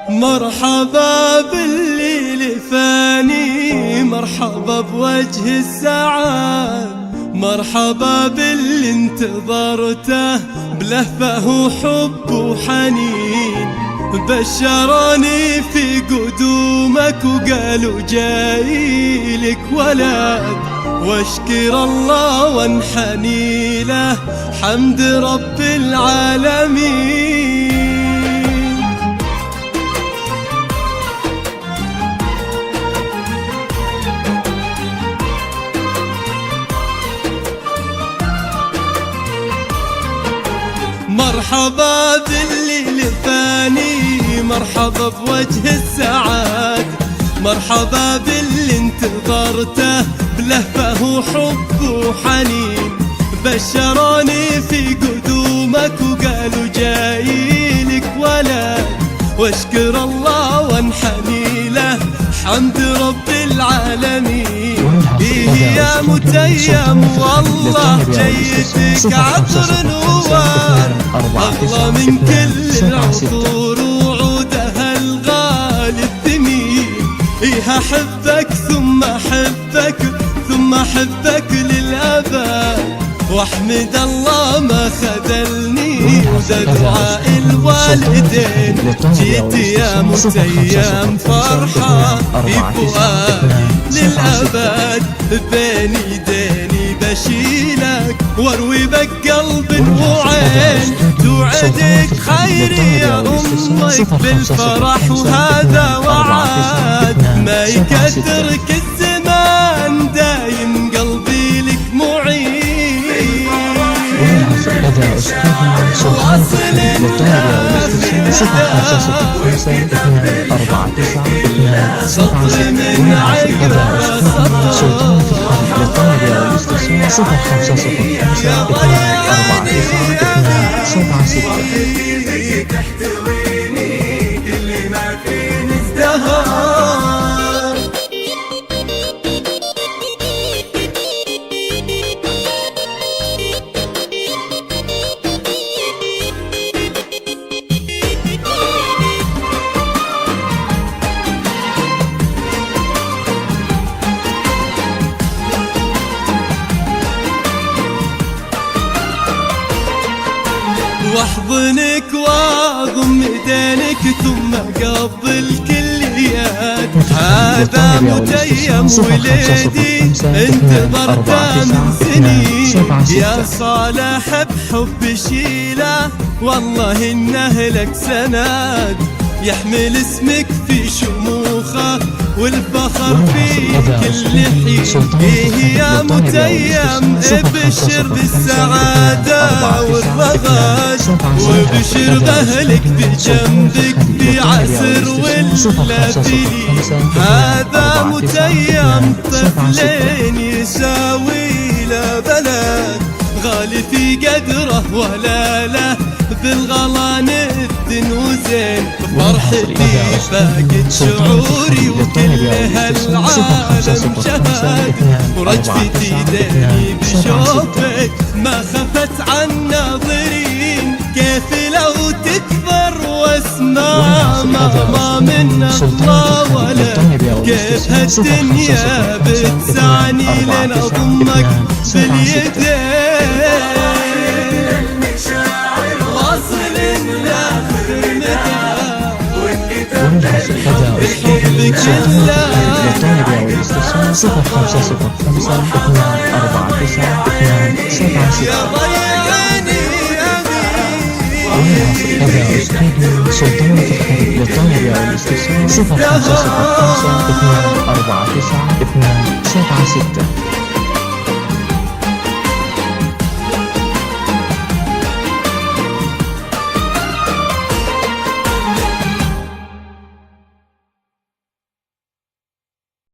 مرحبا بالليل فاني، مرحبا بوجه السعاد، مرحبا باللي انتظرته بلهفه وحب وحنين. بشروني في قدومك وقالوا جايلك ولد، واشكر الله وانحني له حمد رب العالمين. مرحبا بالليل الفاني، مرحبا بوجه السعاد، مرحبا باللي انتظرته بلهفه وحب وحنين. بشروني في قدومك وقالوا جايلك ولد، واشكر الله وانحني له حمد رب العالمين. إيه يا متيم والله جيتك عطر نوار، أغلى من كل العطور وعودها الغالي الثمين. إيه أحبك ثم أحبك ثم أحبك للأبد، واحمد الله ما خذلني وده دعاء الوالدين. جيت يا متيم فرحة في فؤادي للأبد، بين يديني بشيلك واروي بك قلب وعين. توعدك خيري يا أمك بالفرح وهذا وعد، ما يكدرك الزمان دايم قلبي لك معين. لدى أستاذنا سلطان الفخر للطلبة والاستفسار 0505624927. لدى أستاذنا سلطان الفخر للطلبة والاستفسار 0505624927. تحتويني كل ما فيني ازدهار. واحضنك واضم ايدينك ثم قبل كليات. هذا متيم وليدي انتظرته من سنين، يا صالح بحب شيله والله انه لك سند. يحمل اسمك في شموخه والفخر في كل حين. إيه يا متيم ابشر بالسعادة والرغد، وابشر بأهلك بجنبك بعسر ولا بلين. هذا متيم طفلين يساوي له بلد، غالي في قدره ولا له بالغلا ندن وزين. فرحتي فاقد شعوري وكل هالعالم شهد، ورجفتي ديني بشوفك ما خفت عن ناظرين. كيف لو تكبر واسمع ما من الله ولا، كيف هالدنيا بتسعني لين اضمك باليدين. بحبك للطلبة والاستفسار 0505624927. لدى أستاذنا سلطان الفخر للطلبة والاستفسار 0505624927.